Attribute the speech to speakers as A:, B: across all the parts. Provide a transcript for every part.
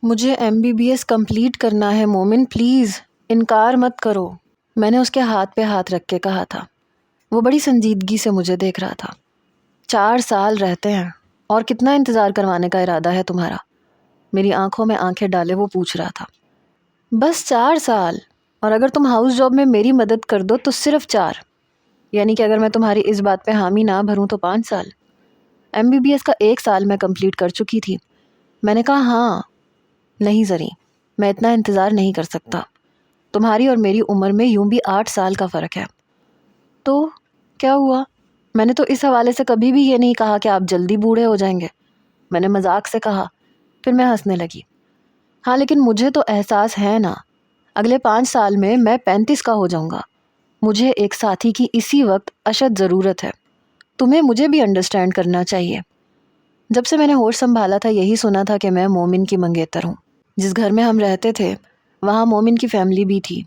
A: مجھے MBBS complete کرنا ہے مومن، پلیز انکار مت کرو۔ میں نے اس کے ہاتھ پہ ہاتھ رکھ کے کہا تھا۔ وہ بڑی سنجیدگی سے مجھے دیکھ رہا تھا۔ 4 سال رہتے ہیں اور کتنا انتظار کروانے کا ارادہ ہے تمہارا؟ میری آنکھوں میں آنکھیں ڈالے وہ پوچھ رہا تھا۔ بس 4 سال، اور اگر تم ہاؤس جاب میں میری مدد کر دو تو صرف 4، یعنی کہ اگر میں تمہاری اس بات پہ حامی نہ بھروں تو 5 سال۔ MBBS کا 1 سال میں کمپلیٹ کر چکی تھی۔ میں نے کہا ہاں۔ نہیں زری، میں اتنا انتظار نہیں کر سکتا۔ تمہاری اور میری عمر میں یوں بھی 8 سال کا فرق ہے۔ تو کیا ہوا؟ میں نے تو اس حوالے سے کبھی بھی یہ نہیں کہا کہ آپ جلدی بوڑھے ہو جائیں گے، میں نے مذاق سے کہا۔ پھر میں ہنسنے لگی۔ ہاں لیکن مجھے تو احساس ہے نا، اگلے 5 سال میں 35 کا ہو جاؤں گا۔ مجھے ایک ساتھی کی اسی وقت اشد ضرورت ہے۔ تمہیں مجھے بھی انڈرسٹینڈ کرنا چاہیے۔ جب سے میں نے ہوش سنبھالا تھا یہی سنا تھا کہ میں مومن کی منگیتر ہوں۔ جس گھر میں ہم رہتے تھے وہاں مومن کی فیملی بھی تھی،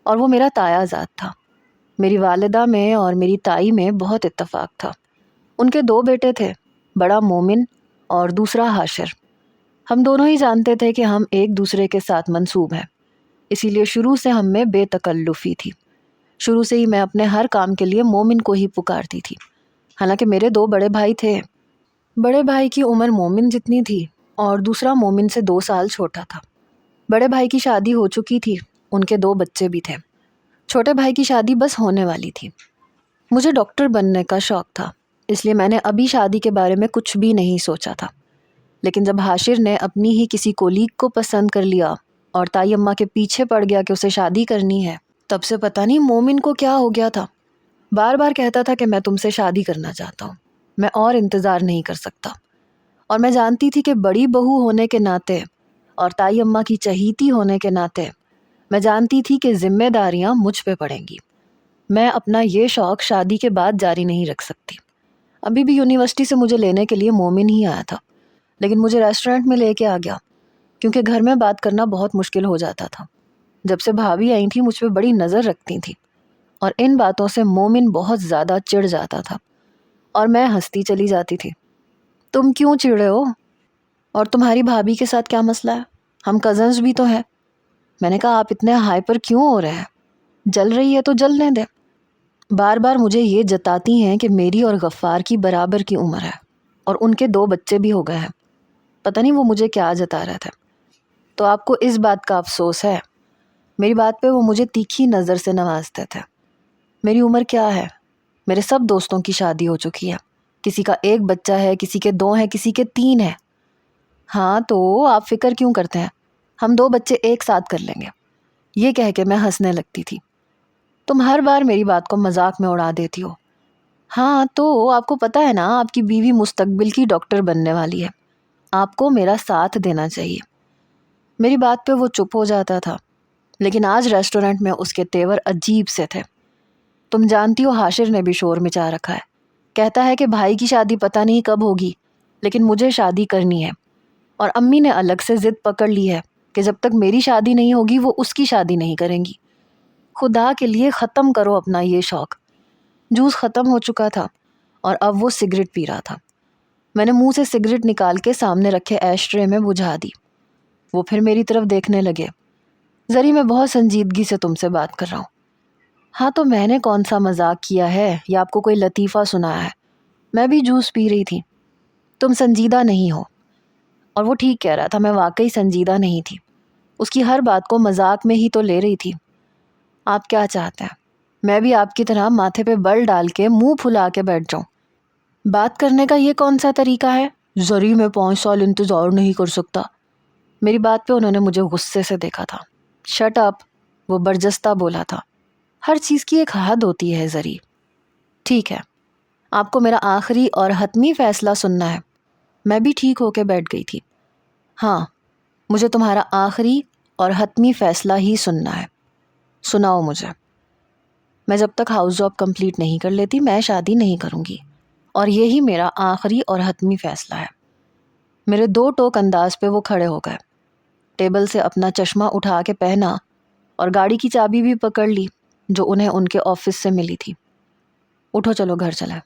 A: اور وہ میرا تایا ذات تھا۔ میری والدہ میں اور میری تائی میں بہت اتفاق تھا۔ ان کے 2 بیٹے تھے، بڑا مومن اور دوسرا حاشر۔ ہم دونوں ہی جانتے تھے کہ ہم ایک دوسرے کے ساتھ منسوب ہیں، اسی لیے شروع سے ہم میں بے تکلفی تھی۔ شروع سے ہی میں اپنے ہر کام کے لیے مومن کو ہی پکارتی تھی۔ حالانکہ میرے 2 بڑے بھائی تھے۔ بڑے بھائی کی عمر مومن جتنی تھی اور دوسرا مومن سے 2 سال چھوٹا تھا۔ بڑے بھائی کی شادی ہو چکی تھی، ان کے 2 بچے بھی تھے۔ چھوٹے بھائی کی شادی بس ہونے والی تھی۔ مجھے ڈاکٹر بننے کا شوق تھا، اس لیے میں نے ابھی شادی کے بارے میں کچھ بھی نہیں سوچا تھا۔ لیکن جب حاشر نے اپنی ہی کسی کولیگ کو پسند کر لیا اور تائی اماں کے پیچھے پڑ گیا کہ اسے شادی کرنی ہے، تب سے پتہ نہیں مومن کو کیا ہو گیا تھا۔ بار بار کہتا تھا کہ میں تم سے شادی کرنا چاہتا ہوں، میں اور انتظار نہیں کر سکتا۔ اور میں جانتی تھی کہ بڑی بہو ہونے کے ناطے اور تائی اماں کی چہیتی ہونے کے ناطے میں جانتی تھی کہ ذمہ داریاں مجھ پہ پڑیں گی۔ میں اپنا یہ شوق شادی کے بعد جاری نہیں رکھ سکتی۔ ابھی بھی یونیورسٹی سے مجھے لینے کے لیے مومن ہی آیا تھا، لیکن مجھے ریسٹورنٹ میں لے کے آ گیا کیونکہ گھر میں بات کرنا بہت مشکل ہو جاتا تھا۔ جب سے بھابھی آئی تھی مجھ پہ بڑی نظر رکھتی تھی، اور ان باتوں سے مومن بہت زیادہ چڑ جاتا تھا، اور میں ہنستی چلی جاتی تھی۔ تم کیوں چڑے ہو؟ اور تمہاری بھابھی کے ساتھ کیا مسئلہ ہے؟ ہم کزنز بھی تو ہیں۔ میں نے کہا آپ اتنے ہائپر کیوں ہو رہے ہیں؟ جل رہی ہے تو جلنے دیں۔ بار بار مجھے یہ جتاتی ہیں کہ میری اور غفار کی برابر کی عمر ہے، اور ان کے 2 بچے بھی ہو گئے ہیں۔ پتہ نہیں وہ مجھے کیا جتا رہے تھے۔ تو آپ کو اس بات کا افسوس ہے؟ میری بات پہ وہ مجھے تیکھی نظر سے نوازتے تھے۔ میری عمر کیا ہے؟ میرے سب دوستوں کی شادی ہو چکی ہے، کسی کا 1 بچہ ہے، کسی کے 2 ہیں، کسی کے 3 ہیں۔ ہاں تو آپ فکر کیوں کرتے ہیں؟ ہم 2 بچے ایک ساتھ کر لیں گے۔ یہ کہہ کے میں ہنسنے لگتی تھی۔ تم ہر بار میری بات کو مذاق میں اڑا دیتی ہو۔ ہاں تو آپ کو پتہ ہے نا آپ کی بیوی مستقبل کی ڈاکٹر بننے والی ہے، آپ کو میرا ساتھ دینا چاہیے۔ میری بات پہ وہ چپ ہو جاتا تھا، لیکن آج ریسٹورنٹ میں اس کے تیور عجیب سے تھے۔ تم جانتی ہو حاشر نے بھی شور مچا رکھا ہے، کہتا ہے کہ بھائی کی شادی پتہ نہیں کب ہوگی، لیکن مجھے شادی کرنی ہے۔ اور امی نے الگ سے ضد پکڑ لی ہے کہ جب تک میری شادی نہیں ہوگی وہ اس کی شادی نہیں کریں گی۔ خدا کے لیے ختم کرو اپنا یہ شوق۔ جوس ختم ہو چکا تھا اور اب وہ سگریٹ پی رہا تھا۔ میں نے منہ سے سگریٹ نکال کے سامنے رکھے ایش ٹرے میں بجھا دی۔ وہ پھر میری طرف دیکھنے لگے۔ زری میں بہت سنجیدگی سے تم سے بات کر رہا ہوں۔ ہاں تو میں نے کون سا مذاق کیا ہے یا آپ کو کوئی لطیفہ سنایا ہے؟ میں بھی جوس پی رہی تھی۔ تم سنجیدہ نہیں ہو۔ اور وہ ٹھیک کہہ رہا تھا، میں واقعی سنجیدہ نہیں تھی۔ اس کی ہر بات کو مذاق میں ہی تو لے رہی تھی۔ آپ کیا چاہتے ہیں؟ میں بھی آپ کی طرح ماتھے پہ بل ڈال کے منہ پھلا کے بیٹھ جاؤں؟ بات کرنے کا یہ کون سا طریقہ ہے؟ زری میں 5 سال انتظار نہیں کر سکتا۔ میری بات پہ انہوں نے مجھے غصے سے دیکھا تھا۔ شٹ اپ، وہ برجستہ بولا تھا۔ ہر چیز کی ایک حد ہوتی ہے زری۔ ٹھیک ہے، آپ کو میرا آخری اور حتمی فیصلہ سننا ہے۔ میں بھی ٹھیک ہو کے بیٹھ گئی تھی۔ ہاں، مجھے تمہارا آخری اور حتمی فیصلہ ہی سننا ہے۔ سناؤ مجھے۔ میں جب تک ہاؤس جاب کمپلیٹ نہیں کر لیتی میں شادی نہیں کروں گی، اور یہی میرا آخری اور حتمی فیصلہ ہے۔ میرے 2 ٹوک انداز پہ وہ کھڑے ہو گئے، ٹیبل سے اپنا چشمہ اٹھا کے پہنا اور گاڑی کی چابی بھی پکڑ لی جو انہیں ان کے آفس سے ملی تھی۔ اٹھو چلو گھر چلیں۔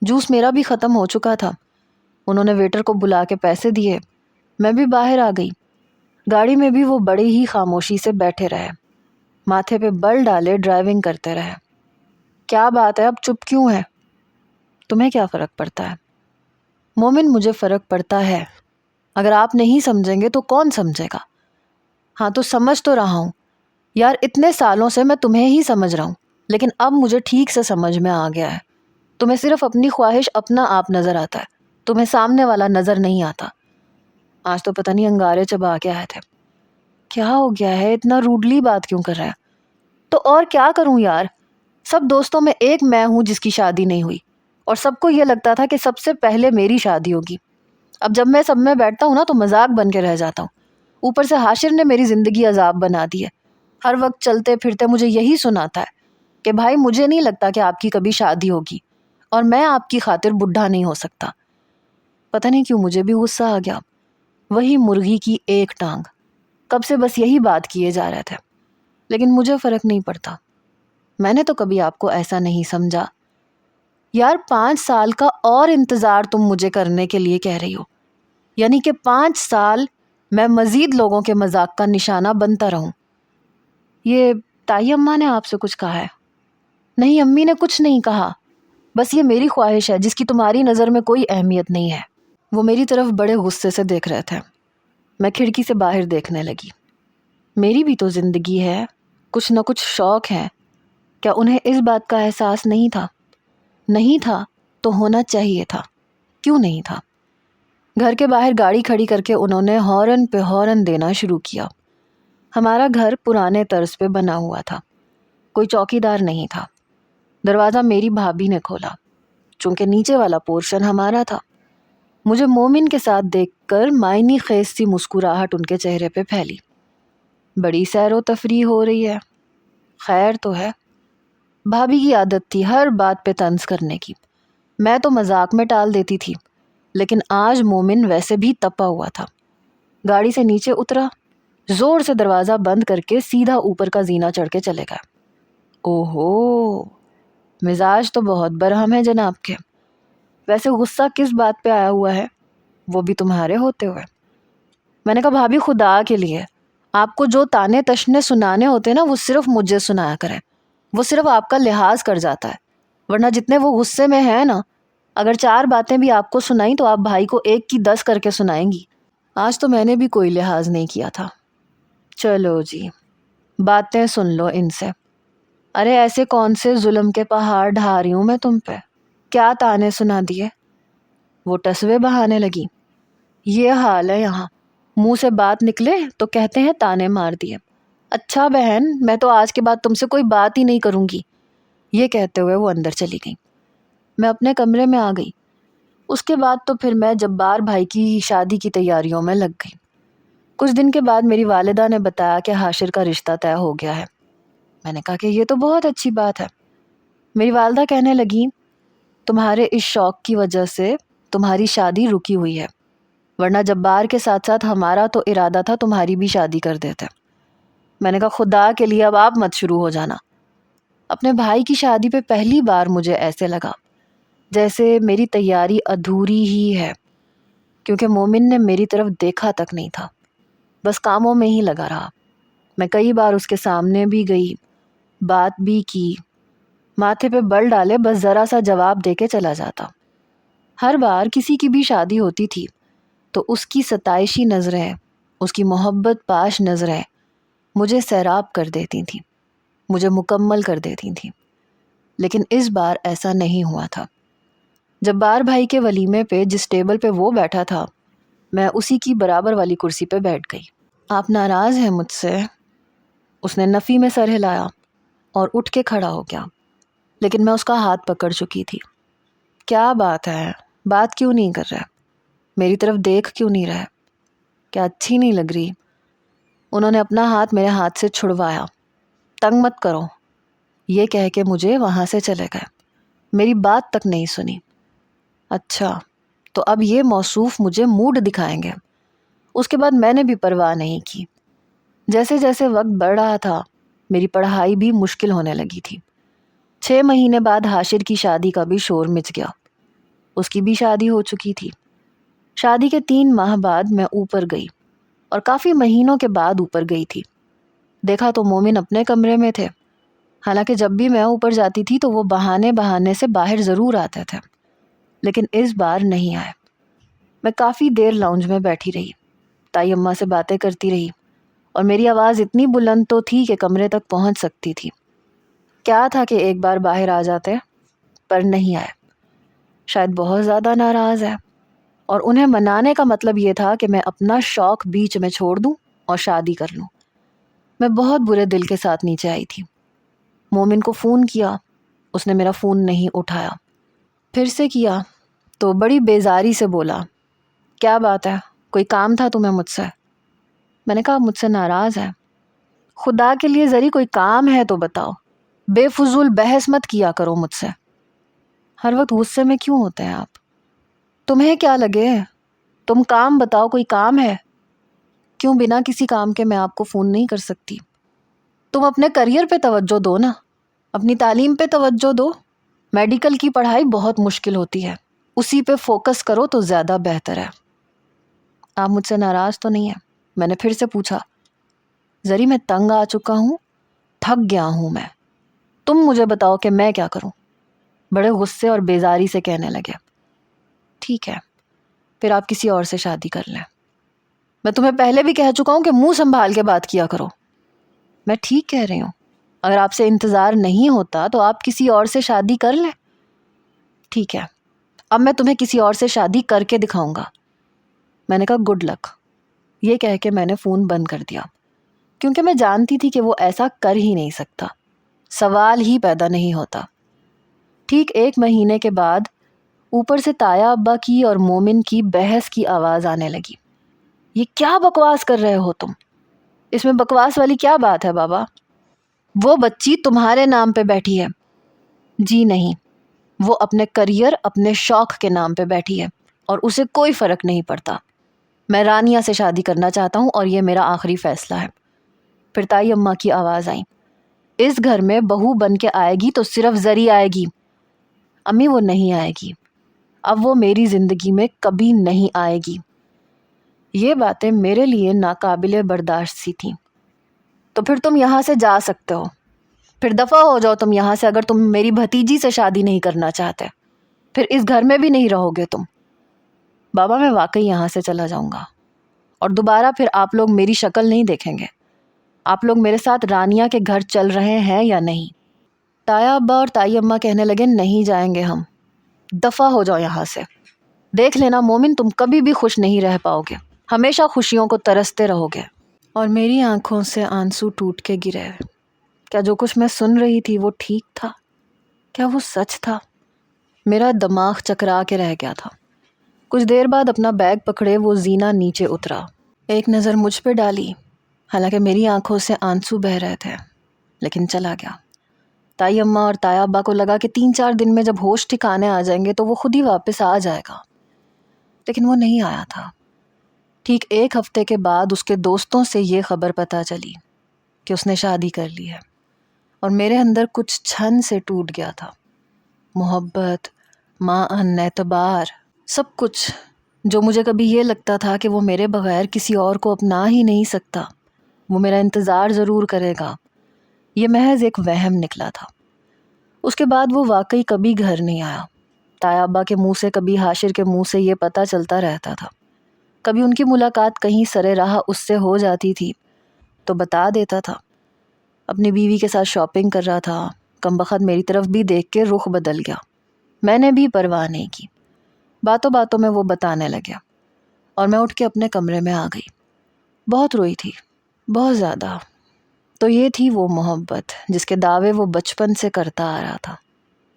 A: جوس میرا بھی ختم ہو چکا تھا۔ انہوں نے ویٹر کو بلا کے پیسے دیے، میں بھی باہر آ گئی۔ گاڑی میں بھی وہ بڑی ہی خاموشی سے بیٹھے رہے، ماتھے پہ بل ڈالے ڈرائیونگ کرتے رہے۔ کیا بات ہے، اب چپ کیوں ہے؟ تمہیں کیا فرق پڑتا ہے؟ مومن، مجھے فرق پڑتا ہے۔ اگر آپ نہیں سمجھیں گے تو کون سمجھے گا؟ ہاں تو سمجھ تو رہا ہوں یار، اتنے سالوں سے میں تمہیں ہی سمجھ رہا ہوں، لیکن اب مجھے ٹھیک سے سمجھ میں آ گیا ہے۔ تمہیں صرف اپنی خواہش، اپنا آپ نظر آتا ہے، تمہیں سامنے والا نظر نہیں آتا۔ آج تو پتہ نہیں انگارے چبا کے آئے تھے۔ کیا ہو گیا ہے، اتنا روڈلی بات کیوں کر رہے ہیں؟ تو اور کیا کروں یار، سب دوستوں میں ایک میں ہوں جس کی شادی نہیں ہوئی، اور سب کو یہ لگتا تھا کہ سب سے پہلے میری شادی ہوگی۔ اب جب میں سب میں بیٹھتا ہوں نا تو مذاق بن کے رہ جاتا ہوں۔ اوپر سے حاشر نے میری زندگی عذاب بنا دی ہے، ہر وقت چلتے پھرتے مجھے یہی سناتا ہے کہ بھائی مجھے نہیں لگتا کہ آپ کی کبھی شادی ہوگی، اور میں آپ کی خاطر بڈھا نہیں ہو سکتا۔ پتہ نہیں کیوں مجھے بھی غصہ آ گیا، وہی مرغی کی ایک ٹانگ، کب سے بس یہی بات کیے جا رہے تھے، لیکن مجھے فرق نہیں پڑتا۔ میں نے تو کبھی آپ کو ایسا نہیں سمجھا یار۔ 5 سال کا اور انتظار تم مجھے کرنے کے لیے کہہ رہی ہو، یعنی کہ 5 سال میں مزید لوگوں کے مذاق کا نشانہ بنتا رہوں۔ یہ تائی اماں نے آپ سے کچھ کہا ہے؟ نہیں، امی نے کچھ نہیں کہا، بس یہ میری خواہش ہے جس کی تمہاری نظر میں کوئی اہمیت نہیں ہے۔ وہ میری طرف بڑے غصے سے دیکھ رہے تھے۔ میں کھڑکی سے باہر دیکھنے لگی۔ میری بھی تو زندگی ہے، کچھ نہ کچھ شوق ہے، کیا انہیں اس بات کا احساس نہیں تھا؟ نہیں تھا تو ہونا چاہیے تھا، کیوں نہیں تھا؟ گھر کے باہر گاڑی کھڑی کر کے انہوں نے ہارن پہ ہارن دینا شروع کیا۔ ہمارا گھر پرانے طرز پہ بنا ہوا تھا، کوئی چوکی دار نہیں تھا۔ دروازہ میری بھابھی نے کھولا، چونکہ نیچے والا پورشن ہمارا تھا۔ مجھے مومن کے ساتھ دیکھ کر معنی خیز سی مسکراہٹ ان کے چہرے پہ پھیلی۔ بڑی سیر و تفریح ہو رہی ہے، خیر تو ہے۔ بھابھی کی عادت تھی ہر بات پہ طنز کرنے کی، میں تو مذاق میں ٹال دیتی تھی، لیکن آج مومن ویسے بھی تپا ہوا تھا۔ گاڑی سے نیچے اترا، زور سے دروازہ بند کر کے سیدھا اوپر کا زینہ چڑھ کے چلے گئے۔ اوہو، مزاج تو بہت برہم ہے جناب کے۔ ویسے غصہ کس بات پہ آیا ہوا ہے، وہ بھی تمہارے ہوتے ہوئے؟ میں نے کہا بھابھی خدا کے لیے آپ کو جو تانے تشنے سنانے ہوتے نا وہ صرف مجھے سنایا کریں، وہ صرف آپ کا لحاظ کر جاتا ہے، ورنہ جتنے وہ غصے میں ہیں نا، اگر 4 باتیں بھی آپ کو سنائیں تو آپ بھائی کو 1 کی 10 کر کے سنائیں گی۔ آج تو میں نے بھی کوئی لحاظ نہیں کیا تھا۔ چلو جی، باتیں سن لو ان سے۔ ارے ایسے کون سے ظلم کے پہاڑ ڈھا رہی ہوں میں تم پہ، کیا تانے سنا دیے؟ وہ ٹسوے بہانے لگی۔ یہ حال ہے یہاں، منہ سے بات نکلے تو کہتے ہیں تانے مار دیے۔ اچھا بہن، میں تو آج کے بعد تم سے کوئی بات ہی نہیں کروں گی، یہ کہتے ہوئے وہ اندر چلی گئی۔ میں اپنے کمرے میں آ گئی۔ اس کے بعد تو پھر میں جبار بھائی کی شادی کی تیاریوں میں لگ گئی۔ کچھ دن کے بعد میری والدہ نے بتایا کہ حاشر کا رشتہ طے ہو گیا ہے۔ میں نے کہا کہ یہ تو بہت اچھی بات ہے۔ میری والدہ کہنے لگی تمہارے اس شوق کی وجہ سے تمہاری شادی رکی ہوئی ہے، ورنہ جبار کے ساتھ ساتھ ہمارا تو ارادہ تھا تمہاری بھی شادی کر دیتے۔ میں نے کہا خدا کے لیے اب آپ مت شروع ہو جانا۔ اپنے بھائی کی شادی پہ پہلی بار مجھے ایسے لگا جیسے میری تیاری ادھوری ہی ہے، کیونکہ مومن نے میری طرف دیکھا تک نہیں تھا، بس کاموں میں ہی لگا رہا۔ میں کئی بار اس کے سامنے بھی گئی، بات بھی کی، ماتھے پہ بل ڈالے بس ذرا سا جواب دے کے چلا جاتا۔ ہر بار کسی کی بھی شادی ہوتی تھی تو اس کی ستائشی نظریں، اس کی محبت پاش نظریں مجھے سیراب کر دیتی تھیں، مجھے مکمل کر دیتی تھیں، لیکن اس بار ایسا نہیں ہوا تھا۔ جبار بھائی کے ولیمے پہ جس ٹیبل پہ وہ بیٹھا تھا، میں اسی کی برابر والی کرسی پہ بیٹھ گئی۔ آپ ناراض ہیں مجھ سے؟ اس نے نفی میں سر ہلایا اور اٹھ کے کھڑا ہو گیا، لیکن میں اس کا ہاتھ پکڑ چکی تھی۔ کیا بات ہے، بات کیوں نہیں کر رہا؟ میری طرف دیکھ کیوں نہیں رہا؟ کیا اچھی نہیں لگ رہی؟ انہوں نے اپنا ہاتھ میرے ہاتھ سے چھڑوایا۔ تنگ مت کرو، یہ کہہ کے مجھے وہاں سے چلے گئے، میری بات تک نہیں سنی۔ اچھا، تو اب یہ موصوف مجھے موڈ دکھائیں گے؟ اس کے بعد میں نے بھی پرواہ نہیں کی۔ جیسے جیسے وقت بڑھ رہا تھا میری پڑھائی بھی مشکل ہونے لگی تھی۔ 6 مہینے بعد حاشر کی شادی کا بھی شور مچ گیا، اس کی بھی شادی ہو چکی تھی۔ شادی کے 3 ماہ بعد میں اوپر گئی، اور کافی مہینوں کے بعد اوپر گئی تھی۔ دیکھا تو مومن اپنے کمرے میں تھے، حالانکہ جب بھی میں اوپر جاتی تھی تو وہ بہانے سے باہر ضرور آتے تھے، لیکن اس بار نہیں آئے۔ میں کافی دیر لاؤنج میں بیٹھی رہی، تائی اماں سے باتیں کرتی رہی، اور میری آواز اتنی بلند تو تھی کہ کمرے تک پہنچ سکتی تھی۔ کیا تھا کہ ایک بار باہر آ جاتے، پر نہیں آئے۔ شاید بہت زیادہ ناراض ہے، اور انہیں منانے کا مطلب یہ تھا کہ میں اپنا شوق بیچ میں چھوڑ دوں اور شادی کر لوں۔ میں بہت برے دل کے ساتھ نیچے آئی تھی۔ مومن کو فون کیا، اس نے میرا فون نہیں اٹھایا۔ پھر سے کیا تو بڑی بیزاری سے بولا، کیا بات ہے، کوئی کام تھا تمہیں مجھ سے؟ میں نے کہا مجھ سے ناراض ہے؟ خدا کے لیے ذری کوئی کام ہے تو بتاؤ، بے فضول بحث مت کیا کرو مجھ سے۔ ہر وقت غصے میں کیوں ہوتے ہیں آپ؟ تمہیں کیا لگے؟ تم کام بتاؤ، کوئی کام ہے؟ کیوں بنا کسی کام کے میں آپ کو فون نہیں کر سکتی؟ تم اپنے کریئر پہ توجہ دو نا، اپنی تعلیم پہ توجہ دو۔ میڈیکل کی پڑھائی بہت مشکل ہوتی ہے، اسی پہ فوکس کرو تو زیادہ بہتر ہے۔ آپ مجھ سے ناراض تو نہیں ہیں؟ میں نے پھر سے پوچھا۔ ذری میں تنگ آ چکا ہوں، تھک گیا ہوں میں، تم مجھے بتاؤ کہ میں کیا کروں؟ بڑے غصے اور بیزاری سے کہنے لگے، ٹھیک ہے پھر آپ کسی اور سے شادی کر لیں۔ میں تمہیں پہلے بھی کہہ چکا ہوں کہ منہ سنبھال کے بات کیا کرو۔ میں ٹھیک کہہ رہی ہوں، اگر آپ سے انتظار نہیں ہوتا تو آپ کسی اور سے شادی کر لیں۔ ٹھیک ہے، اب میں تمہیں کسی اور سے شادی کر کے دکھاؤں گا۔ میں نے کہا گڈ لک۔ یہ کہہ کے میں نے فون بند کر دیا، کیونکہ میں جانتی تھی کہ وہ ایسا کر ہی نہیں سکتا، سوال ہی پیدا نہیں ہوتا۔ ٹھیک 1 مہینے کے بعد اوپر سے تایا ابا کی اور مومن کی بحث کی آواز آنے لگی۔ یہ کیا بکواس کر رہے ہو تم؟ اس میں بکواس والی کیا بات ہے بابا؟ وہ بچی تمہارے نام پہ بیٹھی ہے۔ جی نہیں، وہ اپنے کریئر، اپنے شوق کے نام پہ بیٹھی ہے، اور اسے کوئی فرق نہیں پڑتا۔ میں رانیہ سے شادی کرنا چاہتا ہوں اور یہ میرا آخری فیصلہ ہے۔ پھر تائی اماں کی آواز آئی، اس گھر میں بہو بن کے آئے گی تو صرف ذری آئے گی۔ امی وہ نہیں آئے گی، اب وہ میری زندگی میں کبھی نہیں آئے گی۔ یہ باتیں میرے لیے ناقابل برداشت سی تھیں۔ تو پھر تم یہاں سے جا سکتے ہو، پھر دفع ہو جاؤ تم یہاں سے، اگر تم میری بھتیجی سے شادی نہیں کرنا چاہتے، پھر اس گھر میں بھی نہیں رہو گے تم۔ بابا میں واقعی یہاں سے چلا جاؤں گا، اور دوبارہ پھر آپ لوگ میری شکل نہیں دیکھیں گے۔ آپ لوگ میرے ساتھ رانیہ کے گھر چل رہے ہیں یا نہیں؟ تایا ابا اور تائی اماں کہنے لگے، نہیں جائیں گے ہم، دفع ہو جاؤ یہاں سے۔ دیکھ لینا مومن، تم کبھی بھی خوش نہیں رہ پاؤ گے، ہمیشہ خوشیوں کو ترستے رہو گے۔ اور میری آنکھوں سے آنسو ٹوٹ کے گرے۔ کیا جو کچھ میں سن رہی تھی وہ ٹھیک تھا؟ کیا وہ سچ تھا؟ میرا دماغ چکرا کے رہ گیا تھا۔ کچھ دیر بعد اپنا بیگ پکڑے وہ زینہ نیچے اترا، ایک نظر مجھ پہ ڈالی، حالانکہ میری آنکھوں سے آنسو بہہ رہے تھے، لیکن چلا گیا۔ تائی اماں اور تایا ابا کو لگا کہ 3-4 دن میں جب ہوش ٹھکانے آ جائیں گے تو وہ خود ہی واپس آ جائے گا، لیکن وہ نہیں آیا تھا۔ ٹھیک 1 ہفتے کے بعد اس کے دوستوں سے یہ خبر پتہ چلی کہ اس نے شادی کر لی ہے، اور میرے اندر کچھ چھن سے ٹوٹ گیا تھا۔ محبت، معاً اعتبار، سب کچھ جو مجھے کبھی یہ لگتا تھا کہ وہ میرے بغیر کسی اور کو اپنا ہی نہیں سکتا، وہ میرا انتظار ضرور کرے گا، یہ محض ایک وہم نکلا تھا۔ اس کے بعد وہ واقعی کبھی گھر نہیں آیا۔ تایا ابا کے منہ سے، کبھی حاشر کے منہ سے یہ پتہ چلتا رہتا تھا۔ کبھی ان کی ملاقات کہیں سرے راہ اس سے ہو جاتی تھی تو بتا دیتا تھا۔ اپنی بیوی کے ساتھ شاپنگ کر رہا تھا، کمبخت میری طرف بھی دیکھ کے رخ بدل گیا۔ میں نے بھی پرواہ نہیں کی، باتوں باتوں میں وہ بتانے لگا، اور میں اٹھ کے اپنے کمرے میں آ گئی۔ بہت روئی تھی، بہت زیادہ۔ تو یہ تھی وہ محبت جس کے دعوے وہ بچپن سے کرتا آ رہا تھا،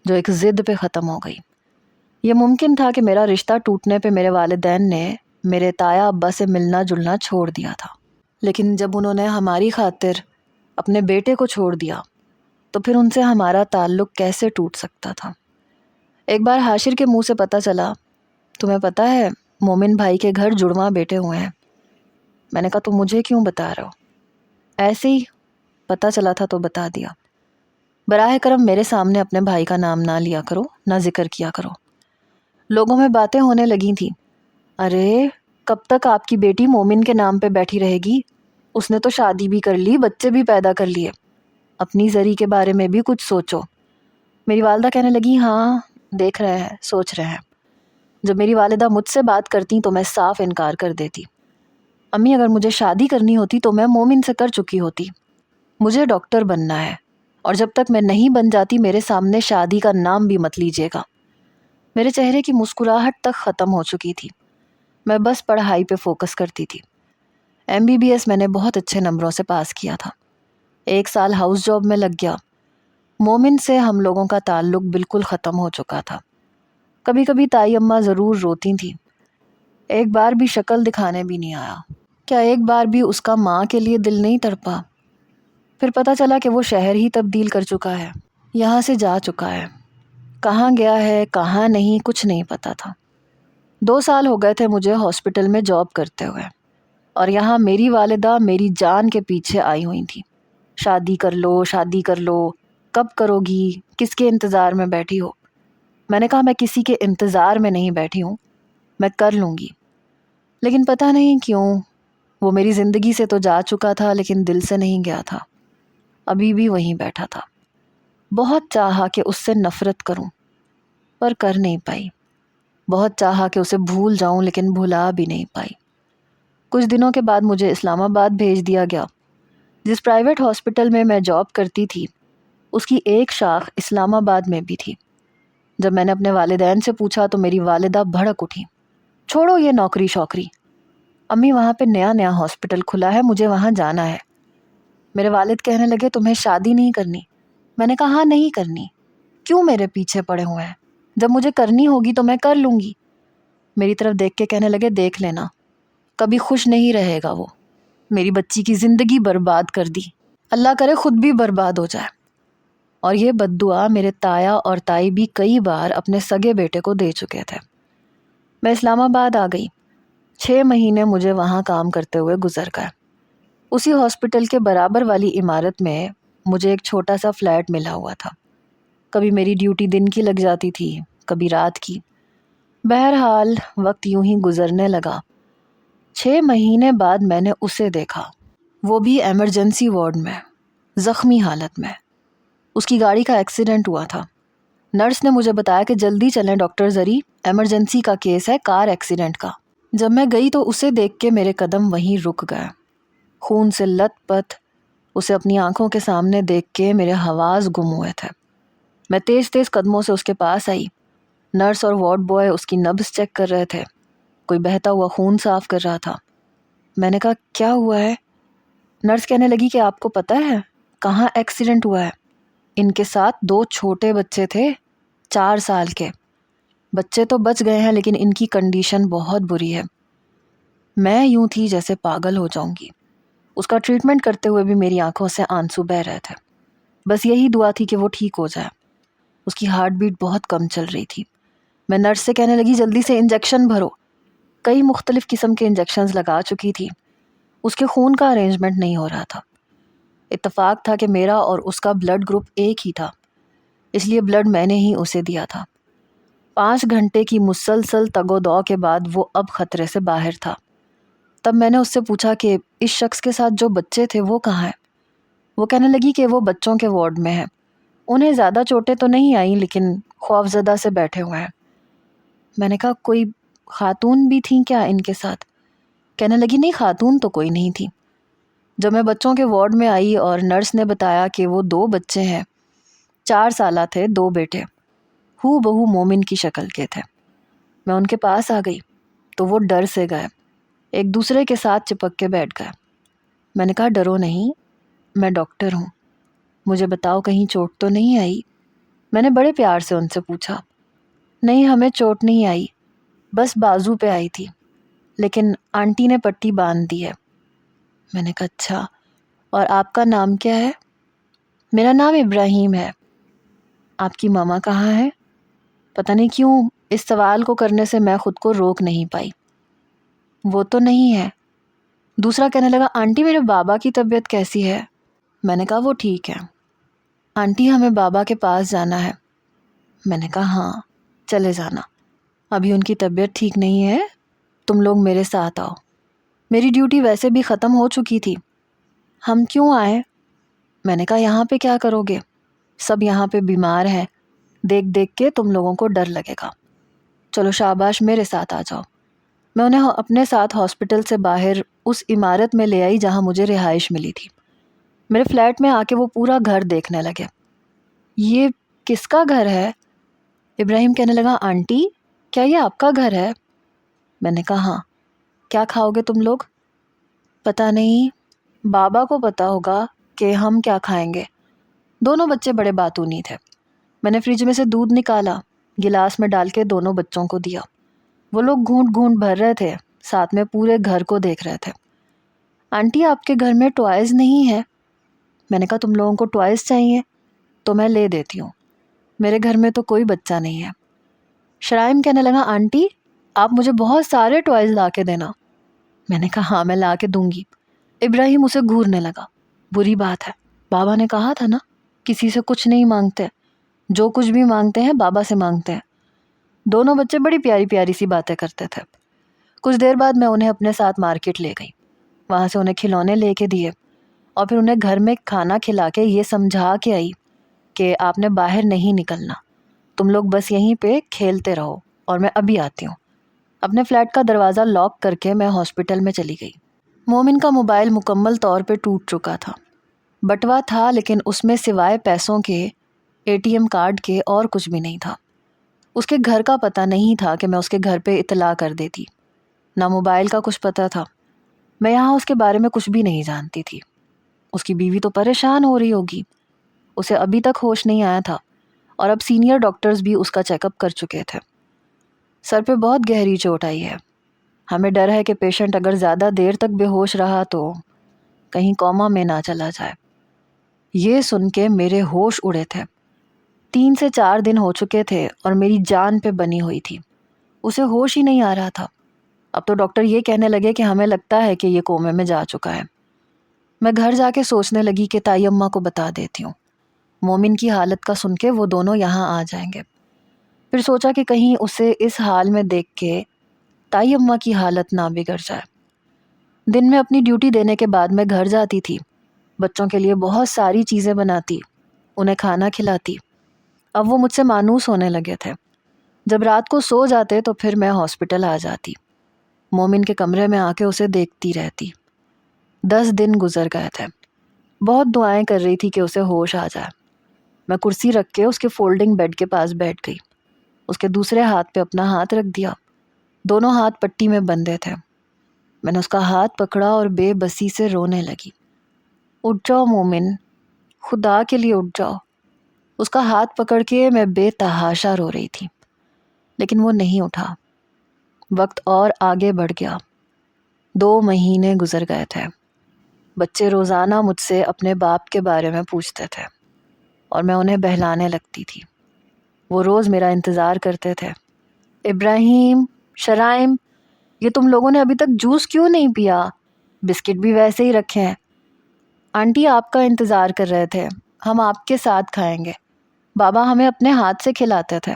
A: جو ایک ضد پہ ختم ہو گئی۔ یہ ممکن تھا کہ میرا رشتہ ٹوٹنے پہ میرے والدین نے میرے تایا ابا سے ملنا جلنا چھوڑ دیا تھا، لیکن جب انہوں نے ہماری خاطر اپنے بیٹے کو چھوڑ دیا تو پھر ان سے ہمارا تعلق کیسے ٹوٹ سکتا تھا؟ ایک بار حاشر کے منہ سے پتہ چلا، تمہیں پتہ ہے مومن بھائی کے گھر جڑواں بیٹے ہوئے ہیں۔ میں نے کہا تم مجھے کیوں بتا رہے ہو؟ ایسے ہی پتہ چلا تھا تو بتا دیا۔ براہ کرم میرے سامنے اپنے بھائی کا نام نہ لیا کرو، نہ ذکر کیا کرو۔ لوگوں میں باتیں ہونے لگی تھیں، ارے کب تک آپ کی بیٹی مومن کے نام پہ بیٹھی رہے گی؟ اس نے تو شادی بھی کر لی، بچے بھی پیدا کر لیے، اپنی زری کے بارے میں بھی کچھ سوچو۔ میری والدہ کہنے لگی ہاں دیکھ رہے ہیں، سوچ رہے ہیں۔ جب میری والدہ مجھ سے بات کرتی تو میں صاف انکار کر دیتی۔ امی اگر مجھے شادی کرنی ہوتی تو میں مومن سے کر چکی ہوتی، مجھے ڈاکٹر بننا ہے، اور جب تک میں نہیں بن جاتی میرے سامنے شادی کا نام بھی مت لیجیے گا۔ میرے چہرے کی مسکراہٹ تک ختم ہو چکی تھی، میں بس پڑھائی پہ فوکس کرتی تھی۔ MBBS میں نے بہت اچھے نمبروں سے پاس کیا تھا، 1 سال ہاؤس جاب میں لگ گیا۔ مومن سے ہم لوگوں کا تعلق بالکل ختم ہو چکا تھا۔ کبھی کبھی تائی اماں ضرور روتی تھیں، ایک بار بھی شکل دکھانے بھی نہیں آیا۔ کیا ایک بار بھی اس کا ماں کے لیے دل نہیں تڑپا؟ پھر پتہ چلا کہ وہ شہر ہی تبدیل کر چکا ہے، یہاں سے جا چکا ہے، کہاں گیا ہے کہاں نہیں کچھ نہیں پتا تھا۔ 2 سال ہو گئے تھے مجھے ہاسپٹل میں جاب کرتے ہوئے، اور یہاں میری والدہ میری جان کے پیچھے آئی ہوئی تھی، شادی کر لو شادی کر لو، کب کرو گی، کس کے انتظار میں بیٹھی ہو؟ میں نے کہا میں کسی کے انتظار میں نہیں بیٹھی ہوں، میں کر لوں گی۔ لیکن پتہ نہیں کیوں وہ میری زندگی سے تو جا چکا تھا لیکن دل سے نہیں گیا تھا، ابھی بھی وہیں بیٹھا تھا۔ بہت چاہا کہ اس سے نفرت کروں پر کر نہیں پائی، بہت چاہا کہ اسے بھول جاؤں لیکن بھلا بھی نہیں پائی۔ کچھ دنوں کے بعد مجھے اسلام آباد بھیج دیا گیا۔ جس پرائیویٹ ہاسپٹل میں جاب کرتی تھی اس کی ایک شاخ اسلام آباد میں بھی تھی۔ جب میں نے اپنے والدین سے پوچھا تو میری والدہ بھڑک اٹھی، چھوڑو یہ نوکری شوکری، امی وہاں پہ نیا ہاسپٹل کھلا ہے، مجھے وہاں جانا ہے۔ میرے والد کہنے لگے تمہیں شادی نہیں کرنی؟ میں نے کہا ہاں نہیں کرنی۔ کیوں میرے پیچھے پڑے ہوئے ہیں؟ جب مجھے کرنی ہوگی تو میں کر لوں گی۔ میری طرف دیکھ کے کہنے لگے دیکھ لینا کبھی خوش نہیں رہے گا وہ، میری بچی کی زندگی برباد کر دی، اللہ کرے خود بھی برباد ہو جائے۔ اور یہ بد دعا میرے تایا اور تائی بھی کئی بار اپنے سگے بیٹے کو دے چکے تھے۔ میں اسلام آباد آ گئی، 6 مہینے مجھے وہاں کام کرتے ہوئے گزر گئے۔ اسی ہاسپٹل کے برابر والی عمارت میں مجھے ایک چھوٹا سا فلیٹ ملا ہوا تھا۔ کبھی میری ڈیوٹی دن کی لگ جاتی تھی، کبھی رات کی۔ بہرحال وقت یوں ہی گزرنے لگا۔ 6 مہینے بعد میں نے اسے دیکھا، وہ بھی ایمرجنسی وارڈ میں، زخمی حالت میں۔ اس کی گاڑی کا ایکسیڈنٹ ہوا تھا۔ نرس نے مجھے بتایا کہ جلدی چلیں ڈاکٹر زری، ایمرجنسی کا کیس ہے، کار ایکسیڈنٹ کا۔ جب میں گئی تو اسے دیکھ کے میرے قدم وہیں رک گئے، خون سے لت پت۔ اسے اپنی آنکھوں کے سامنے دیکھ کے میرے حواس گم ہوئے تھے۔ میں تیز تیز قدموں سے اس کے پاس آئی۔ نرس اور وارڈ بوائے اس کی نبض چیک کر رہے تھے، کوئی بہتا ہوا خون صاف کر رہا تھا۔ میں نے کہا کیا ہوا ہے؟ نرس کہنے لگی کہ آپ کو پتہ ہے کہاں ایکسیڈنٹ ہوا ہے؟ ان کے ساتھ 2 چھوٹے بچے تھے، 4 سال کے۔ بچے تو بچ گئے ہیں لیکن ان کی کنڈیشن بہت بری ہے۔ میں یوں تھی جیسے پاگل ہو جاؤں گی۔ اس کا ٹریٹمنٹ کرتے ہوئے بھی میری آنکھوں سے آنسو بہہ رہے تھے۔ بس یہی دعا تھی کہ وہ ٹھیک ہو جائے۔ اس کی ہارٹ بیٹ بہت کم چل رہی تھی۔ میں نرس سے کہنے لگی جلدی سے انجیکشن بھرو۔ کئی مختلف قسم کے انجیکشنز لگا چکی تھی، اس کے خون کا ارینجمنٹ نہیں ہو رہا تھا۔ اتفاق تھا کہ میرا اور اس کا بلڈ گروپ ایک ہی تھا، اس لیے بلڈ میں نے ہی اسے دیا تھا۔ 5 گھنٹے کی مسلسل تگ و دو کے بعد وہ اب خطرے سے باہر تھا۔ تب میں نے اس سے پوچھا کہ اس شخص کے ساتھ جو بچے تھے وہ کہاں ہیں؟ وہ کہنے لگی کہ وہ بچوں کے وارڈ میں ہیں، انہیں زیادہ چوٹیں تو نہیں آئیں لیکن خوفزدہ سے بیٹھے ہوئے ہیں۔ میں نے کہا کوئی خاتون بھی تھیں کیا ان کے ساتھ؟ کہنے لگی نہیں خاتون تو کوئی نہیں تھی۔ جب میں بچوں کے وارڈ میں آئی اور نرس نے بتایا کہ وہ 2 بچے ہیں، 4 سالہ تھے، 2 بیٹے، ہو بہو مومن کی شکل کے تھے۔ میں ان کے پاس آ گئی تو وہ ڈر سے گئے، ایک دوسرے کے ساتھ چپک کے بیٹھ گئے۔ میں نے کہا ڈرو نہیں، میں ڈاکٹر ہوں، مجھے بتاؤ کہیں چوٹ تو نہیں آئی؟ میں نے بڑے پیار سے ان سے پوچھا۔ نہیں ہمیں چوٹ نہیں آئی، بس بازو پہ آئی تھی، لیکن آنٹی نے پٹی باندھ دی ہے۔ میں نے کہا اچھا، اور آپ کا نام کیا ہے؟ میرا نام ابراہیم ہے۔ آپ کی ماما کہاں ہے؟ پتہ نہیں کیوں اس سوال کو کرنے سے میں خود کو روک نہیں پائی۔ وہ تو نہیں ہے۔ دوسرا کہنے لگا آنٹی میرے بابا کی طبیعت کیسی ہے؟ میں نے کہا وہ ٹھیک ہے۔ آنٹی ہمیں بابا کے پاس جانا ہے۔ میں نے کہا ہاں چلے جانا، ابھی ان کی طبیعت ٹھیک نہیں ہے، تم لوگ میرے ساتھ آؤ، میری ڈیوٹی ویسے بھی ختم ہو چکی تھی۔ ہم کیوں آئے؟ میں نے کہا یہاں پہ کیا کرو گے، سب یہاں پہ بیمار ہیں، دیکھ دیکھ کے تم لوگوں کو ڈر لگے گا، چلو شاباش میرے ساتھ آ جاؤ۔ میں انہیں اپنے ساتھ ہاسپٹل سے باہر اس عمارت میں لے آئی جہاں مجھے رہائش ملی تھی۔ میرے فلیٹ میں آ کے وہ پورا گھر دیکھنے لگے۔ یہ کس کا گھر ہے؟ ابراہیم کہنے لگا آنٹی کیا یہ آپ کا گھر ہے؟ میں نے کہا ہاں۔ کیا کھاؤ گے تم لوگ؟ پتہ نہیں، بابا کو پتہ ہوگا کہ ہم کیا کھائیں گے۔ دونوں بچے بڑے باتونی تھے۔ میں نے فریج میں سے دودھ نکالا، گلاس میں ڈال کے دونوں بچوں کو دیا۔ وہ لوگ گھونٹ گھونٹ بھر رہے تھے، ساتھ میں پورے گھر کو دیکھ رہے تھے۔ آنٹی آپ کے گھر میں ٹوائز نہیں ہے؟ میں نے کہا تم لوگوں کو ٹوائز چاہیے تو میں لے دیتی ہوں، میرے گھر میں تو کوئی بچہ نہیں ہے۔ شرائم کہنے لگا آنٹی آپ مجھے بہت سارے ٹوائز لا کے دینا۔ میں نے کہا ہاں میں لا کے دوں گی۔ ابراہیم اسے گھورنے لگا، بری بات ہے، بابا نے کہا تھا نا کسی سے کچھ نہیں مانگتے، جو کچھ بھی مانگتے ہیں بابا سے مانگتے ہیں۔ دونوں بچے بڑی پیاری پیاری سی باتیں کرتے تھے۔ کچھ دیر بعد میں انہیں اپنے ساتھ مارکیٹ لے گئی، وہاں سے انہیں کھلونے لے کے دیے اور پھر انہیں گھر میں کھانا کھلا کے یہ سمجھا کے آئی کہ آپ نے باہر نہیں نکلنا، تم لوگ بس یہیں پہ کھیلتے رہو اور میں ابھی آتی ہوں۔ اپنے فلیٹ کا دروازہ لاک کر کے میں ہاسپٹل میں چلی گئی۔ مومن کا موبائل مکمل طور پہ ٹوٹ چکا تھا، بٹوا تھا لیکن اس میں سوائے پیسوں کے ATM کارڈ کے اور کچھ بھی نہیں تھا۔ اس کے گھر کا پتہ نہیں تھا کہ میں اس کے گھر پہ اطلاع کر دیتی، نہ موبائل کا کچھ پتہ تھا۔ میں یہاں اس کے بارے میں کچھ بھی نہیں جانتی تھی۔ اس کی بیوی تو پریشان ہو رہی ہوگی، اسے ابھی تک ہوش نہیں آیا تھا اور اب سینئر ڈاکٹرز بھی اس کا چیک اپ کر چکے تھے۔ سر پہ بہت گہری چوٹ آئی ہے، ہمیں ڈر ہے کہ پیشنٹ اگر زیادہ دیر تک بے ہوش رہا تو کہیں کوما میں نہ چلا جائے۔ یہ سن کے میرے ہوش اڑے تھے۔ 3 سے 4 دن ہو چکے تھے اور میری جان پہ بنی ہوئی تھی، اسے ہوش ہی نہیں آ رہا تھا۔ اب تو ڈاکٹر یہ کہنے لگے کہ ہمیں لگتا ہے کہ یہ کومے میں جا چکا ہے۔ میں گھر جا کے سوچنے لگی کہ تائی اماں کو بتا دیتی ہوں، مومن کی حالت کا سن کے وہ دونوں یہاں آ جائیں گے۔ پھر سوچا کہ کہیں اسے اس حال میں دیکھ کے تائی اماں کی حالت نہ بگڑ جائے۔ دن میں اپنی ڈیوٹی دینے کے بعد میں گھر جاتی تھی، بچوں کے لیے بہت ساری چیزیں بناتی، انہیں کھانا کھلاتی۔ اب وہ مجھ سے مانوس ہونے لگے تھے۔ جب رات کو سو جاتے تو پھر میں ہاسپٹل آ جاتی، مومن کے کمرے میں آ کے اسے دیکھتی رہتی۔ 10 دن گزر گئے تھے، بہت دعائیں کر رہی تھی کہ اسے ہوش آ جائے۔ میں کرسی رکھ کے اس کے فولڈنگ بیڈ کے پاس بیٹھ گئی، اس کے دوسرے ہاتھ پہ اپنا ہاتھ رکھ دیا، دونوں ہاتھ پٹی میں بندھے تھے۔ میں نے اس کا ہاتھ پکڑا اور بے بسی سے رونے لگی۔ اٹھ جاؤ مومن، خدا کے لیے اٹھ جاؤ۔ اس کا ہاتھ پکڑ کے میں بے تحاشا رو رہی تھی، لیکن وہ نہیں اٹھا۔ وقت اور آگے بڑھ گیا، 2 مہینے گزر گئے تھے۔ بچے روزانہ مجھ سے اپنے باپ کے بارے میں پوچھتے تھے اور میں انہیں بہلانے لگتی تھی۔ وہ روز میرا انتظار کرتے تھے۔ ابراہیم، شرائم، یہ تم لوگوں نے ابھی تک جوس کیوں نہیں پیا؟ بسکٹ بھی ویسے ہی رکھے ہیں۔ آنٹی آپ کا انتظار کر رہے تھے، ہم آپ کے ساتھ کھائیں گے، بابا ہمیں اپنے ہاتھ سے کھلاتے تھے۔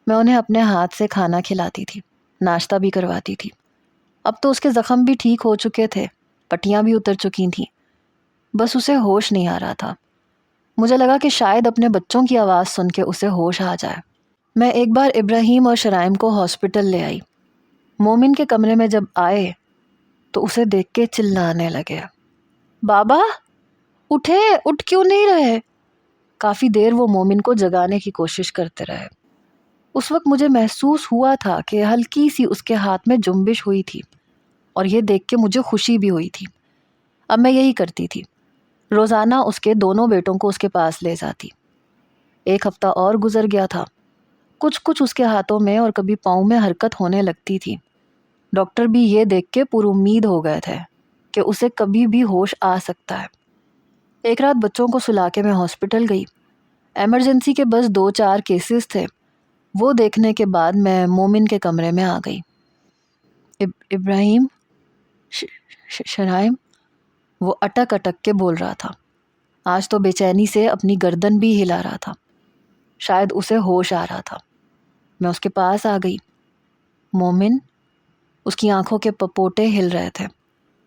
A: میں انہیں اپنے ہاتھ سے کھانا کھلاتی تھی، ناشتہ بھی کرواتی تھی۔ اب تو اس کے زخم بھی ٹھیک ہو چکے تھے، پٹیاں بھی اتر چکی تھیں، بس اسے ہوش نہیں آ رہا تھا۔ مجھے لگا کہ شاید اپنے بچوں کی آواز سن کے اسے ہوش آ جائے۔ میں ایک بار ابراہیم اور شرائم کو ہاسپٹل لے آئی۔ مومن کے کمرے میں جب آئے تو اسے دیکھ کے چلانے لگے، بابا اٹھے، اٹھ کیوں نہیں رہے؟ کافی دیر وہ مومن کو جگانے کی کوشش کرتے رہے۔ اس وقت مجھے محسوس ہوا تھا کہ ہلکی سی اس کے ہاتھ میں جنبش ہوئی تھی اور یہ دیکھ کے مجھے خوشی بھی ہوئی تھی۔ اب میں یہی کرتی تھی، روزانہ اس کے دونوں بیٹوں کو اس کے پاس لے جاتی۔ 1 ہفتہ اور گزر گیا تھا، کچھ اس کے ہاتھوں میں اور کبھی پاؤں میں حرکت ہونے لگتی تھی۔ ڈاکٹر بھی یہ دیکھ کے پر امید ہو گئے تھے کہ اسے کبھی بھی ہوش آ سکتا ہے۔ ایک رات بچوں کو سلا کے میں ہاسپٹل گئی۔ ایمرجنسی کے بس 2-4 کیسز تھے، وہ دیکھنے کے بعد میں مومن کے کمرے میں آ گئی۔ ابراہیم، شرائم، وہ اٹک اٹک کے بول رہا تھا۔ آج تو بے چینی سے اپنی گردن بھی ہلا رہا تھا، شاید اسے ہوش آ رہا تھا۔ میں اس کے پاس آ گئی۔ مومن، اس کی آنکھوں کے پپوٹے ہل رہے تھے۔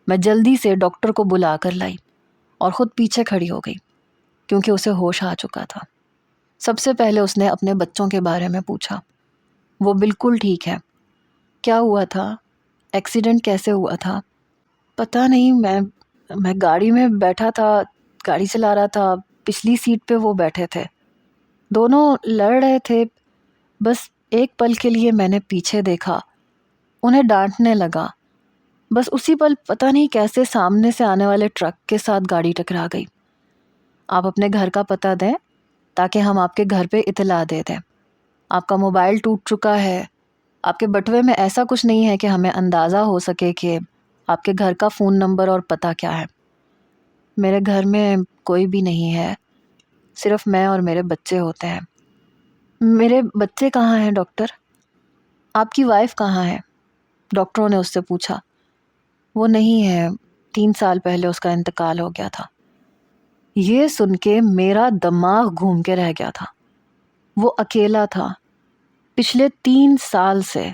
A: میں جلدی سے ڈاکٹر کو بلا کر لائی اور خود پیچھے کھڑی ہو گئی کیونکہ اسے ہوش آ چکا تھا۔ سب سے پہلے اس نے اپنے بچوں کے بارے میں پوچھا۔ وہ بالکل ٹھیک ہے۔ کیا ہوا تھا؟ ایکسیڈنٹ کیسے ہوا تھا؟ پتہ نہیں، میں گاڑی میں بیٹھا تھا، گاڑی چلا رہا تھا، پچھلی سیٹ پہ وہ بیٹھے تھے، دونوں لڑ رہے تھے، بس ایک پل کے لیے میں نے پیچھے دیکھا، انہیں ڈانٹنے لگا، بس اسی پل پتہ نہیں کیسے سامنے سے آنے والے ٹرک کے ساتھ گاڑی ٹکرا گئی۔ آپ اپنے گھر کا پتہ دیں تاکہ ہم آپ کے گھر پہ اطلاع دے دیں۔ آپ کا موبائل ٹوٹ چکا ہے، آپ کے بٹوے میں ایسا کچھ نہیں ہے کہ ہمیں اندازہ ہو سکے کہ آپ کے گھر کا فون نمبر اور پتہ کیا ہے۔ میرے گھر میں کوئی بھی نہیں ہے، صرف میں اور میرے بچے ہوتے ہیں۔ میرے بچے کہاں ہیں ڈاکٹر؟ آپ کی وائف کہاں ہے؟ ڈاکٹروں نے اس سے پوچھا۔ وہ نہیں ہے، 3 سال پہلے اس کا انتقال ہو گیا تھا۔ یہ سن کے میرا دماغ گھوم کے رہ گیا تھا۔ وہ اکیلا تھا، پچھلے 3 سال سے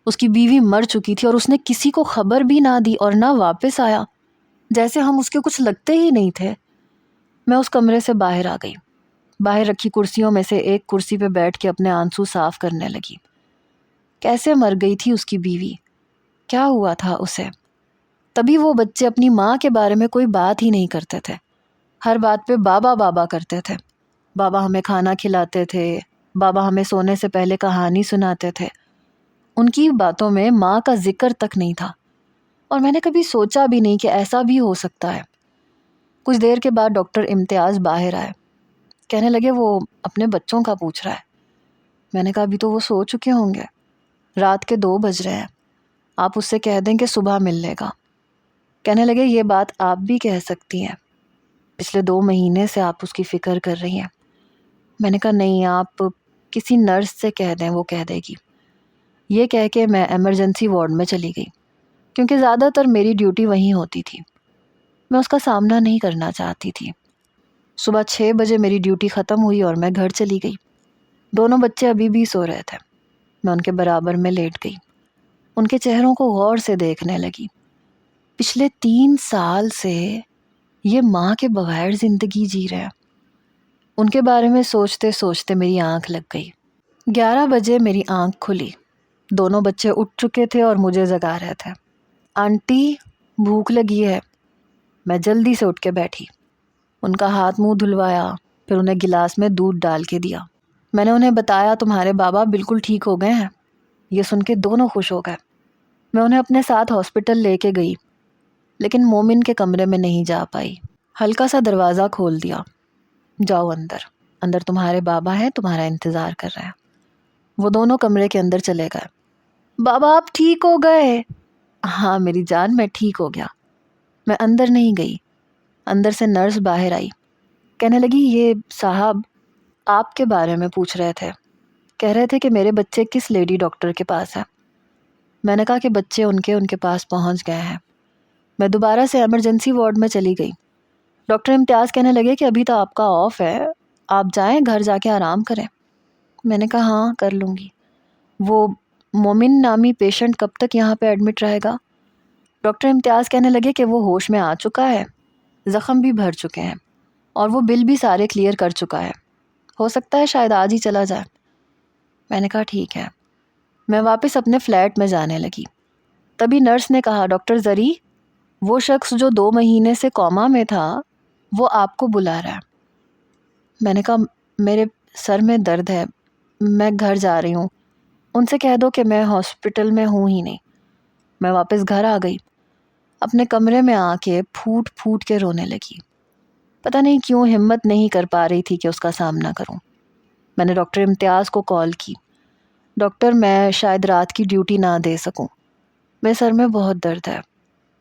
A: اس کی بیوی مر چکی تھی اور اس نے کسی کو خبر بھی نہ دی اور نہ واپس آیا، جیسے ہم اس کے کچھ لگتے ہی نہیں تھے۔ میں اس کمرے سے باہر آ گئی، باہر رکھی کرسیوں میں سے ایک کرسی پہ بیٹھ کے اپنے آنسو صاف کرنے لگی۔ کیسے مر گئی تھی اس کی بیوی؟ کیا ہوا تھا اسے؟ تبھی وہ بچے اپنی ماں کے بارے میں کوئی بات ہی نہیں کرتے تھے، ہر بات پہ بابا بابا کرتے تھے۔ بابا ہمیں کھانا کھلاتے تھے، بابا ہمیں سونے سے پہلے کہانی سناتے تھے۔ ان کی باتوں میں ماں کا ذکر تک نہیں تھا، اور میں نے کبھی سوچا بھی نہیں کہ ایسا بھی ہو سکتا ہے۔ کچھ دیر کے بعد ڈاکٹر امتیاز باہر آئے، کہنے لگے وہ اپنے بچوں کا پوچھ رہا ہے۔ میں نے کہا ابھی تو وہ سو چکے ہوں گے، رات کے 2 بج رہے ہیں، آپ اس سے کہہ دیں کہ صبح مل لے گا۔ کہنے لگے یہ بات آپ بھی کہہ سکتی ہیں، پچھلے 2 مہینے سے آپ اس کی فکر کر رہی ہیں۔ میں نے کہا نہیں، آپ کسی نرس سے کہہ دیں، وہ کہہ دے گی۔ یہ کہہ کے میں ایمرجنسی وارڈ میں چلی گئی، کیونکہ زیادہ تر میری ڈیوٹی وہیں ہوتی تھی۔ میں اس کا سامنا نہیں کرنا چاہتی تھی۔ صبح 6 بجے میری ڈیوٹی ختم ہوئی اور میں گھر چلی گئی۔ دونوں بچے ابھی بھی سو رہے تھے۔ میں ان کے برابر میں لیٹ گئی، ان کے چہروں کو غور سے دیکھنے لگی۔ پچھلے 3 سال سے یہ ماں کے بغیر زندگی جی رہے ہیں۔ ان کے بارے میں سوچتے سوچتے میری آنکھ لگ گئی۔ 11 بجے میری آنکھ کھلی، دونوں بچے اٹھ چکے تھے اور مجھے جگا رہے تھے۔ آنٹی بھوک لگی ہے۔ میں جلدی سے اٹھ کے بیٹھی، ان کا ہاتھ منہ دھلوایا، پھر انہیں گلاس میں دودھ ڈال کے دیا۔ میں نے انہیں بتایا تمہارے بابا بالکل ٹھیک ہو گئے ہیں۔ یہ سن کے دونوں خوش ہو گئے۔ میں انہیں اپنے ساتھ ہاسپٹل لے کے گئی، لیکن مومن کے کمرے میں نہیں جا پائی۔ ہلکا سا دروازہ کھول دیا، جاؤ اندر، اندر تمہارے بابا ہیں، تمہارا انتظار کر رہے ہیں۔ وہ دونوں کمرے کے اندر چلے گئے۔ بابا آپ ٹھیک ہو گئے؟ ہاں میری جان، میں ٹھیک ہو گیا۔ میں اندر نہیں گئی۔ اندر سے نرس باہر آئی، کہنے لگی یہ صاحب آپ کے بارے میں پوچھ رہے تھے، کہہ رہے تھے کہ میرے بچے کس لیڈی ڈاکٹر کے پاس ہیں۔ میں نے کہا کہ بچے ان کے پاس پہنچ گئے ہیں۔ میں دوبارہ سے ایمرجنسی وارڈ میں چلی گئی۔ ڈاکٹر امتیاز کہنے لگے کہ ابھی تو آپ کا آف ہے، آپ جائیں گھر جا کے آرام کریں۔ میں نے کہا ہاں کر لوں گی۔ وہ مومن نامی پیشنٹ کب تک یہاں پہ ایڈمٹ رہے گا؟ ڈاکٹر امتیاز کہنے لگے کہ وہ ہوش میں آ چکا ہے، زخم بھی بھر چکے ہیں، اور وہ بل بھی سارے کلیئر کر چکا ہے، ہو سکتا ہے شاید آج ہی چلا جائے۔ میں نے کہا ٹھیک ہے۔ میں واپس اپنے فلیٹ میں جانے لگی، تبھی نرس نے کہا ڈاکٹر زری، وہ شخص جو 2 مہینے سے کوما میں تھا وہ آپ کو بلا رہا ہے۔ میں نے کہا میرے سر میں درد ہے، میں گھر جا رہی ہوں، ان سے کہہ دو کہ میں ہاسپٹل میں ہوں ہی نہیں۔ میں واپس گھر آ گئی، اپنے کمرے میں آ کے پھوٹ پھوٹ کے رونے لگی۔ پتہ نہیں کیوں ہمت نہیں کر پا رہی تھی کہ اس کا سامنا کروں۔ میں نے ڈاکٹر امتیاز کو کال کی، ڈاکٹر میں شاید رات کی ڈیوٹی نہ دے سکوں، میرے سر میں بہت درد ہے۔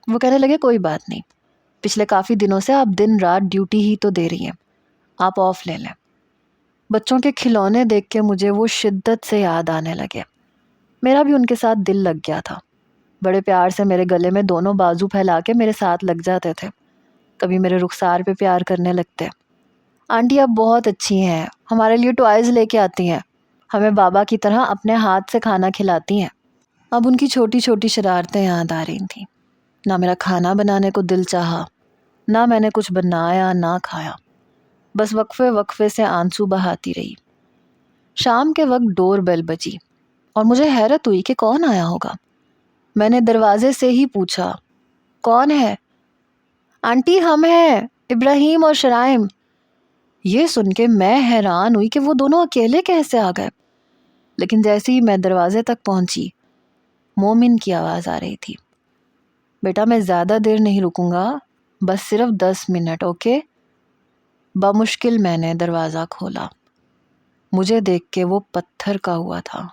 A: وہ کہنے لگے کوئی بات نہیں، پچھلے کافی دنوں سے آپ دن رات ڈیوٹی ہی تو دے رہی ہیں، آپ آف لے لیں۔ بچوں کے کھلونے دیکھ کے مجھے وہ شدت سے یاد آنے لگے۔ میرا بھی ان کے ساتھ دل لگ گیا تھا، بڑے پیار سے میرے گلے میں دونوں بازو پھیلا کے میرے ساتھ لگ جاتے تھے، کبھی میرے رخسار پہ پیار کرنے لگتے۔ آنٹی آپ بہت اچھی ہیں، ہمارے لیے ٹوائز لے کے آتی ہیں، ہمیں بابا کی طرح اپنے ہاتھ سے کھانا کھلاتی ہیں۔ اب ان کی چھوٹی چھوٹی شرارتیں یاد آ رہی تھیں۔ نہ میرا کھانا بنانے کو دل چاہا، نہ میں نے کچھ بنایا نہ کھایا، بس وقفے وقفے سے آنسو بہاتی رہی۔ شام کے وقت ڈور بیل بجی اور مجھے حیرت ہوئی کہ کون آیا ہوگا۔ میں نے دروازے سے ہی پوچھا، کون ہے؟ آنٹی ہم ہیں، ابراہیم اور شرائم۔ یہ سن کے میں حیران ہوئی کہ وہ دونوں اکیلے کیسے آ گئے، لیکن جیسے ہی میں دروازے تک پہنچی مومن کی آواز آ رہی تھی، بیٹا میں زیادہ دیر نہیں رکوں گا، بس صرف 10 منٹ، اوکے؟ بمشکل میں نے دروازہ کھولا۔ مجھے دیکھ کے وہ پتھر کا ہوا تھا۔